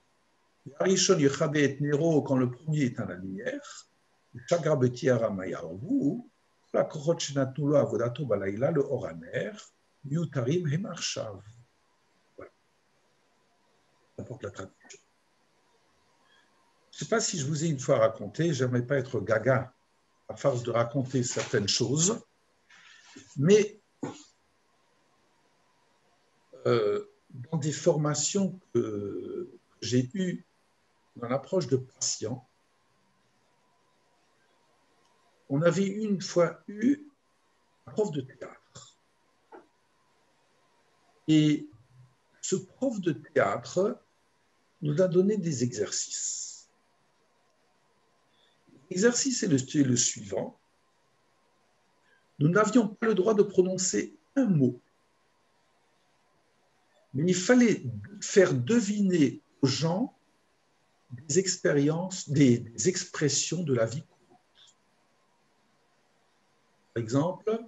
Arishon Yechabe et Nero, quand le premier est à la lumière, Chagra Beti Aramayavu, la Korot Shenatnulo Avodato Balaïla, le Oraner, Yutarim Hemarshav. Voilà. N'importe la traduction. Je ne sais pas si je vous ai une fois raconté, je n'aimerais pas être gaga à force de raconter certaines choses, mais dans des formations que j'ai eues dans l'approche de patients, on avait une fois eu un prof de théâtre. Et ce prof de théâtre nous a donné des exercices. L'exercice est le suivant. Nous n'avions pas le droit de prononcer un mot. Mais il fallait faire deviner aux gens des expériences, des expressions de la vie courante. Par exemple,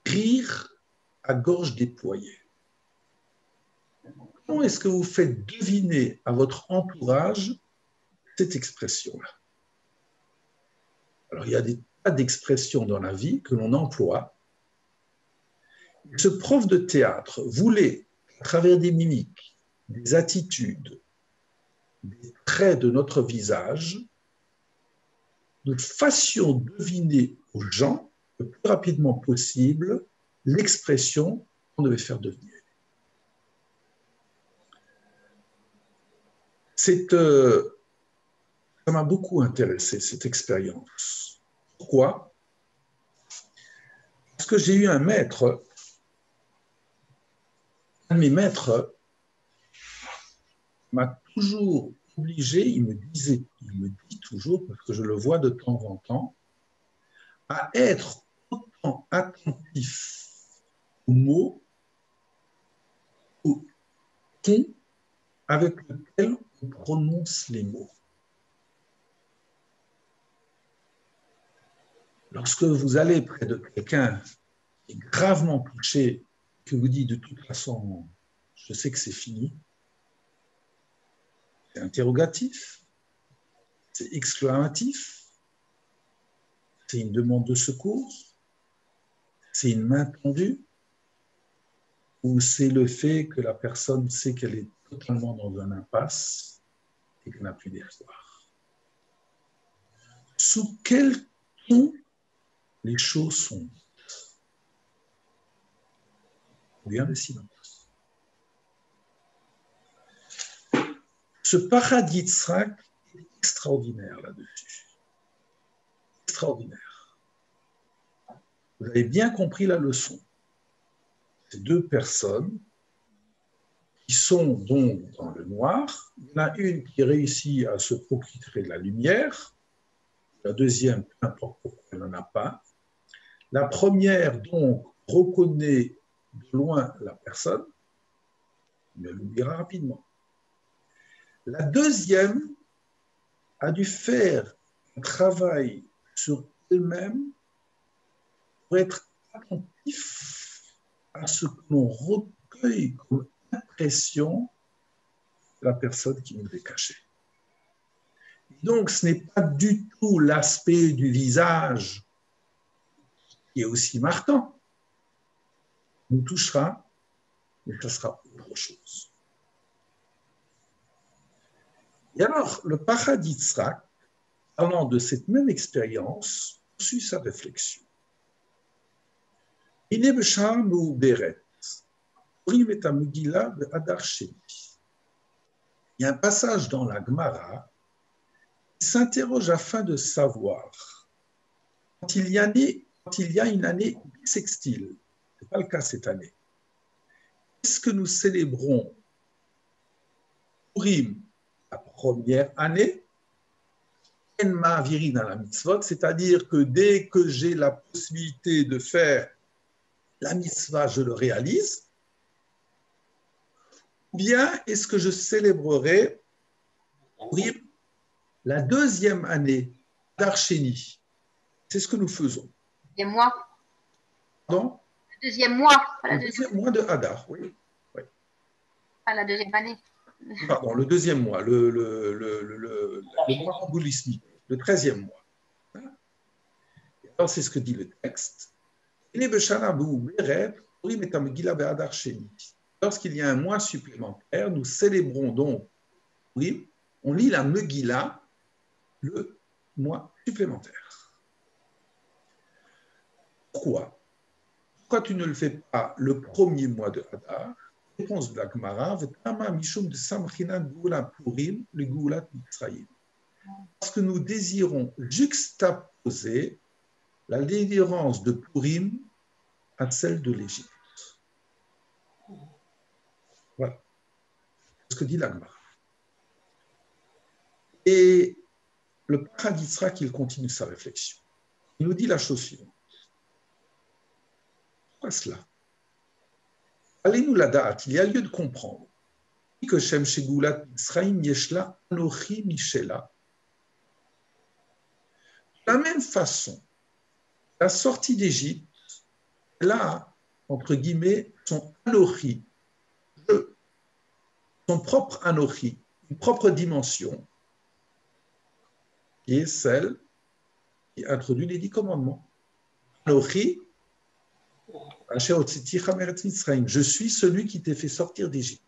rire à gorge déployée. Comment est-ce que vous faites deviner à votre entourage cette expression-là? Alors, il y a des tas d'expressions dans la vie que l'on emploie. Ce prof de théâtre voulait, à travers des mimiques, des attitudes, des traits de notre visage, nous fassions deviner aux gens le plus rapidement possible l'expression qu'on devait faire deviner. Ça m'a beaucoup intéressé, cette expérience. Pourquoi? Parce que j'ai eu un maître, un de mes maîtres m'a toujours obligé, il me dit toujours, parce que je le vois de temps en temps, à être autant attentif aux mots, au ton avec lequel on prononce les mots. Lorsque vous allez près de quelqu'un qui est gravement touché qui vous dit de toute façon, je sais que c'est fini, c'est interrogatif, c'est exclamatif, c'est une demande de secours, c'est une main tendue, ou c'est le fait que la personne sait qu'elle est totalement dans un impasse et qu'elle n'a plus d'espoir. Sous quel ton les choses sont? Ou bien le silence. Ce paradis de Yitzhak est extraordinaire là-dessus. Extraordinaire. Vous avez bien compris la leçon. Ces deux personnes qui sont donc dans le noir. Il y en a une qui réussit à se procurer de la lumière. La deuxième, peu importe pourquoi elle n'en a pas. La première, donc, reconnaît de loin la personne, mais elle l'oubliera rapidement. La deuxième a dû faire un travail sur elle-même pour être attentif à ce que l'on recueille comme impression de la personne qui nous est cachée. Donc, ce n'est pas du tout l'aspect du visage qui est aussi marquant. Il nous touchera, mais ça sera autre chose. Et alors, le paradis Yitzhak, parlant de cette même expérience, poursuit sa réflexion. Il y a un passage dans la Gemara qui s'interroge afin de savoir, quand il y a une année bissextile, ce n'est pas le cas cette année, est-ce que nous célébrons Purim la première année, en ma'aviri dans la mitzvot, c'est-à-dire que dès que j'ai la possibilité de faire la mitzvah, je le réalise, ou bien est-ce que je célébrerai Purim la deuxième année d'Archénie? C'est ce que nous faisons.
Deuxième mois.
Pardon?
Le deuxième mois.
Le deuxième mois de Hadar, oui.
Pas la deuxième année.
Pardon, le deuxième mois, le mois remboulissement, le 13e mois. Alors, c'est ce que dit le texte. Lorsqu'il y a un mois supplémentaire, nous célébrons donc, oui, on lit la Megillah, le mois supplémentaire. Pourquoi? Pourquoi tu ne le fais pas le premier mois de Hadar? Réponse de la Gemara, parce que nous désirons juxtaposer la délivrance de Purim à celle de l'Égypte. Voilà ce que dit la Gemara. Et le paradis Yitzhak, il continue sa réflexion. Il nous dit la chose suivante. Pourquoi cela? Allez-nous la date, il y a lieu de comprendre que Shem Shegulat Mitzrayim Yeshla Anochi Mishela. De la même façon, la sortie d'Égypte, là, entre guillemets, son Anochi, son propre Anochi, une propre dimension, qui est celle qui introduit les 10 commandements. Anochi, je suis celui qui t'ai fait sortir d'Égypte.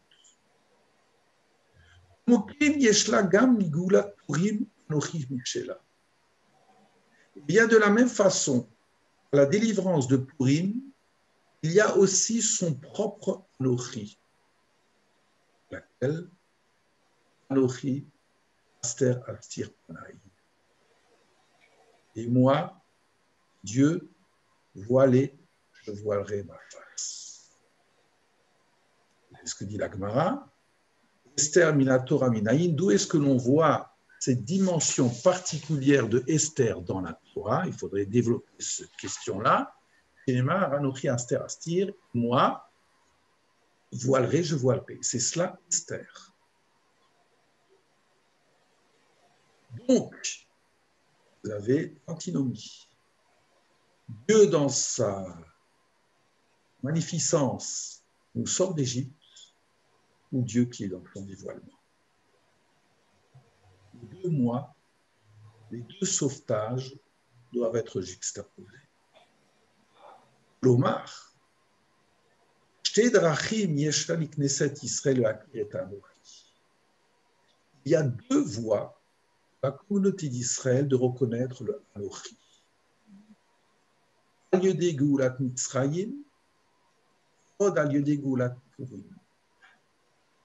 Il y a de la même façon, à la délivrance de Purim, il y a aussi son propre Anochi, laquelle Anochi Aster Astir Panaï. Et moi, Dieu, voilé, je voilerai ma face. C'est ce que dit la Gemara. Esther Minatora Minaïn, d'où est-ce que l'on voit cette dimension particulière de Esther dans la Torah? Il faudrait développer cette question-là. Moi, voilerai, je voilerai. C'est cela, Esther. Donc, vous avez antinomie. Dieu, dans sa magnificence nous sort d'Égypte ou Dieu qui est dans son dévoilement. Les 2 mois, les 2 sauvetages doivent être juxtaposés. L'Omar, il y a 2 voies pour la communauté d'Israël de reconnaître le Anochi. Al-Yodé Geulat Mitzrayim, Od Al-Yodé Geulat Purim.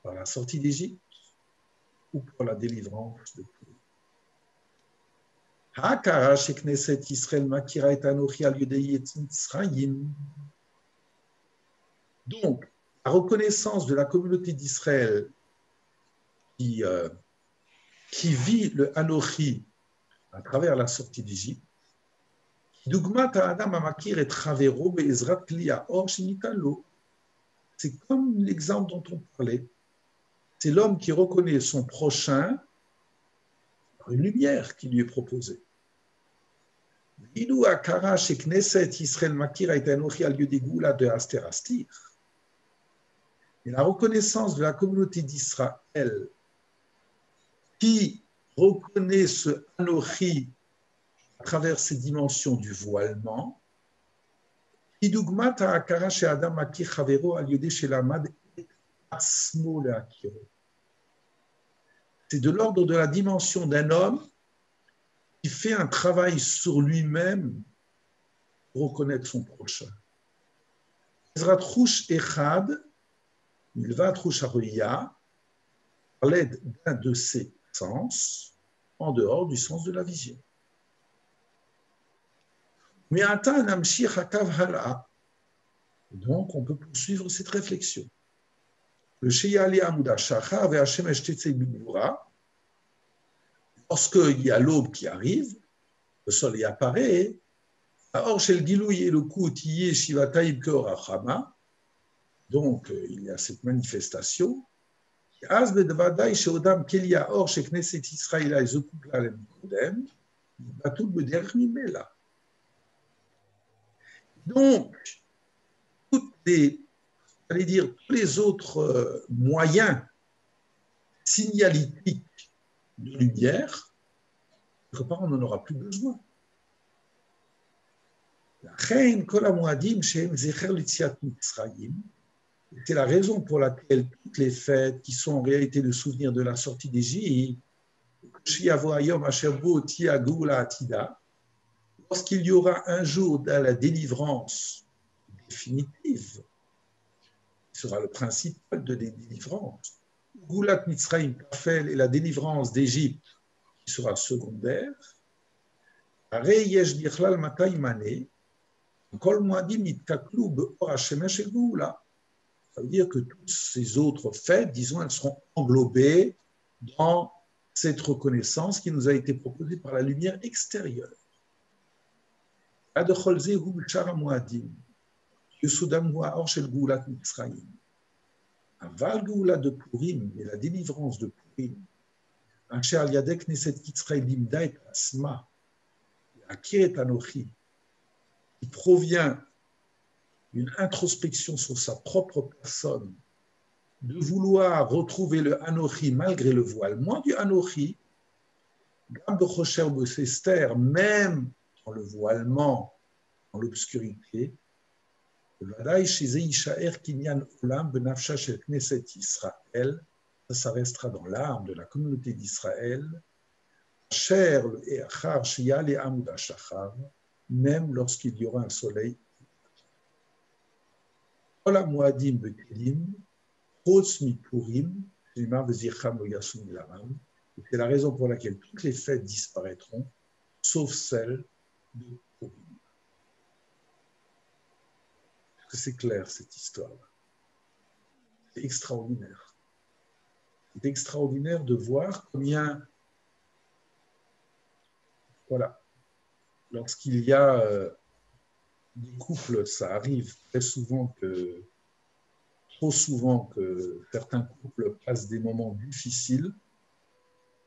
Par la sortie d'Égypte ou pour la délivrance de Purim. Hakara shekneset Israël makira et Anochi Al-Yodé Mitzrayim. Donc, la reconnaissance de la communauté d'Israël qui vit le Anochi à travers la sortie d'Égypte, c'est comme l'exemple dont on parlait. C'est l'homme qui reconnaît son prochain par une lumière qui lui est proposée. Mais la reconnaissance de la communauté d'Israël qui reconnaît ce Anochi à travers ces dimensions du voilement, c'est de l'ordre de la dimension d'un homme qui fait un travail sur lui-même pour reconnaître son prochain. Il va par l'aide d'un de ses sens en dehors du sens de la vision. Donc, on peut poursuivre cette réflexion. Le Sheyali Amuda Shachar ve Hashem Eshtetzei Bigvura, lorsqu'il y a l'aube qui arrive, le soleil apparaît, Or Shel Gilui Elokut Yeh Shivatayim Keor Achama, donc il y a cette manifestation. Az bedvadai sheodam kelia or shekneset Israël ezokuk lalem kodem, batul bederech mimela. Donc, tous les autres moyens signalétiques de lumière, quelque part, on n'en aura plus besoin. C'est la raison pour laquelle toutes les fêtes qui sont en réalité le souvenir de la sortie d'Égypte, lorsqu'il y aura un jour de la délivrance définitive, qui sera le principal de la délivrance, Goulat Mitzrayim Kafel et la délivrance d'Égypte, qui sera secondaire, ça veut dire que toutes ces autres fêtes, disons, elles seront englobées dans cette reconnaissance qui nous a été proposée par la lumière extérieure. La Val de Purim et la délivrance de Purim, qui provient d'une introspection sur sa propre personne, de vouloir retrouver le Anochi malgré le voilement du Anochi, même dans le voilement, dans l'obscurité, ça restera dans l'âme de la communauté d'Israël, même lorsqu'il y aura un soleil. C'est la raison pour laquelle toutes les fêtes disparaîtront, sauf celle de Purim. Est-ce que c'est clair cette histoire? C'est extraordinaire. C'est extraordinaire de voir combien, voilà, lorsqu'il y a des couples, ça arrive trop souvent que certains couples passent des moments difficiles,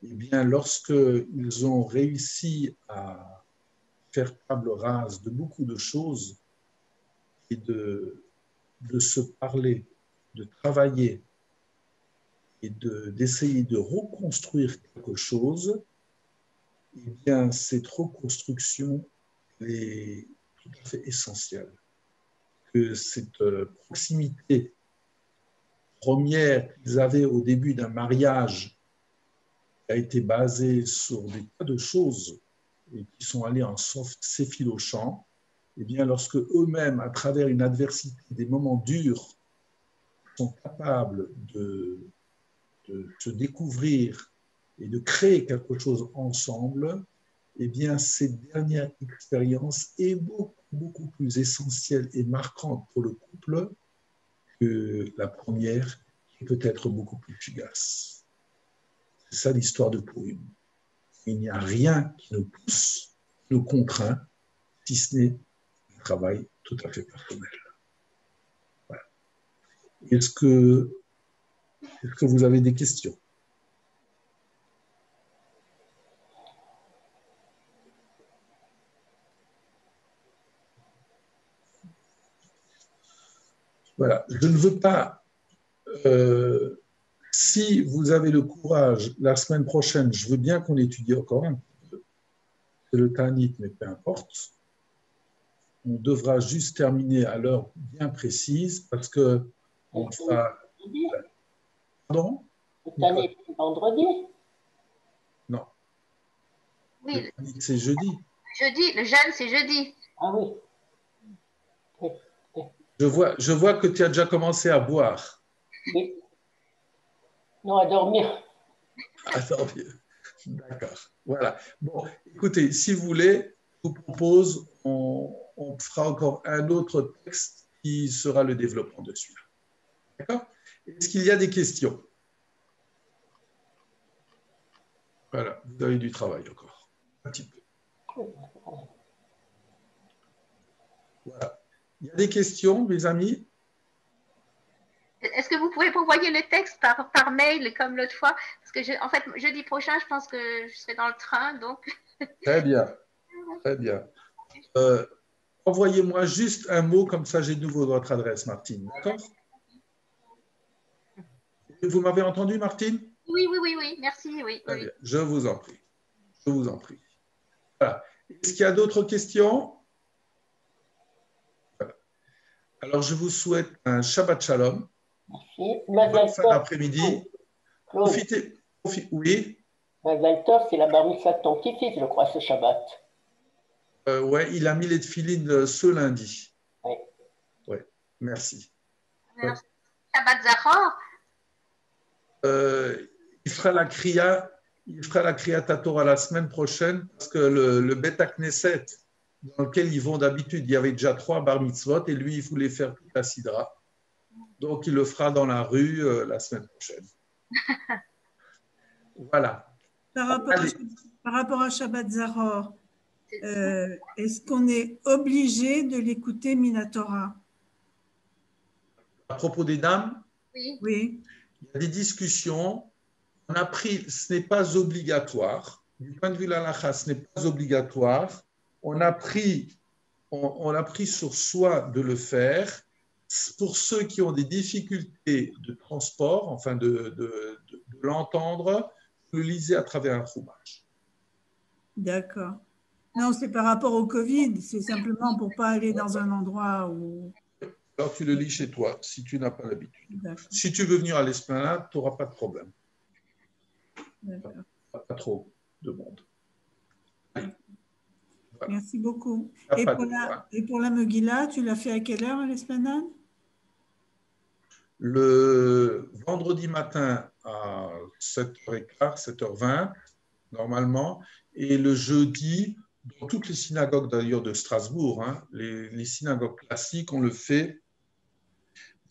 et bien lorsqu'ils ont réussi à faire table rase de beaucoup de choses et de de se parler, de travailler et d'essayer de reconstruire quelque chose, eh bien, cette reconstruction est tout à fait essentielle. Que cette proximité première qu'ils avaient au début d'un mariage qui a été basée sur des tas de choses et qui sont allés en s'effilochant, eh bien, lorsque eux-mêmes, à travers une adversité, des moments durs, sont capables de se découvrir et de créer quelque chose ensemble, eh bien, cette dernière expérience est beaucoup, beaucoup plus essentielle et marquante pour le couple que la première, qui peut être beaucoup plus fugace. C'est ça l'histoire de Purim. Il n'y a rien qui nous pousse, qui nous contraint, si ce n'est un travail tout à fait personnel. Voilà. Est-ce que vous avez des questions? Voilà, je ne veux pas, si vous avez le courage, la semaine prochaine, je veux bien qu'on étudie encore un petit peu. C'est le Tanit, mais peu importe. On devra juste terminer à l'heure bien précise parce que on fera... Pardon?
Le Tanit, c'est vendredi?
Non.
Oui,
Le Tanit, c'est jeudi.
jeudi, le jeûne, c'est jeudi.
Ah oui.
Je vois que tu as déjà commencé à boire.
Oui. Non, à dormir.
À dormir. D'accord. Voilà. Bon, écoutez, si vous voulez, je vous propose, on fera encore un autre texte qui sera le développement de celui-là. D'accord? Est-ce qu'il y a des questions? Voilà, vous avez du travail encore. Un petit peu. Voilà. Il y a des questions, mes amis?
Est-ce que vous pouvez m'envoyer le texte par mail comme l'autre fois? Parce que, en fait, jeudi prochain, je pense que je serai dans le train. Donc...
Très bien. Très bien. Envoyez-moi juste un mot, comme ça j'ai de nouveau votre adresse, Martine. D'accord? Vous m'avez entendu, Martine?
Oui, oui, oui, oui. Merci. Oui,
Très
oui.
bien. Je vous en prie. Je vous en prie. Voilà. Est-ce qu'il y a d'autres questions? Voilà. Alors, je vous souhaite un Shabbat Shalom.
Merci.
Bonne fin d'après-midi. Profitez. Oui.
Mazal Tov, c'est la baroussa de ton petit-fils, je crois, ce Shabbat.
Ouais, il a mis les tefilines ce lundi.
Oui.
Ouais, merci.
Merci. Shabbat Zachor.
Il fera la kriya Tatora la semaine prochaine parce que le Bet Knesset dans lequel ils vont d'habitude, il y avait déjà 3 bar mitzvot et lui, il voulait faire toute la sidra. Donc, il le fera dans la rue la semaine prochaine. Voilà.
Par rapport à Shabbat Zahor, est-ce qu'on est obligé de l'écouter Minatora?
À propos des dames,
Oui.
il y a des discussions. On a pris, ce n'est pas obligatoire. Du point de vue de la halakha, ce n'est pas obligatoire. On a pris sur soi de le faire. Pour ceux qui ont des difficultés de transport, enfin de l'entendre, vous le lisez à travers un fromage.
D'accord. Non, c'est par rapport au Covid. C'est simplement pour ne pas aller dans un endroit où...
Alors, tu le lis chez toi, si tu n'as pas l'habitude. Si tu veux venir à l'esplanade, tu n'auras pas de problème. Pas trop de monde.
Voilà. Merci beaucoup. Et pour la Megillah, tu l'as fait à quelle heure à l'esplanade?
Le vendredi matin à 7h15, 7h20, normalement, et le jeudi, dans toutes les synagogues d'ailleurs de Strasbourg, hein, les synagogues classiques, on le fait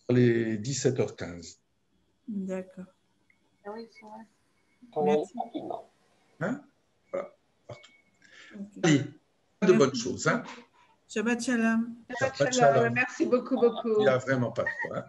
vers les 17h15.
D'accord.
Oui, c'est vrai.
Merci.
Hein? Voilà, partout.
Okay.
Allez, de bonnes choses. Hein?
Shabbat Shalom.
Shabbat Shalom. Merci beaucoup, beaucoup.
Il n'y a vraiment pas de quoi. Hein?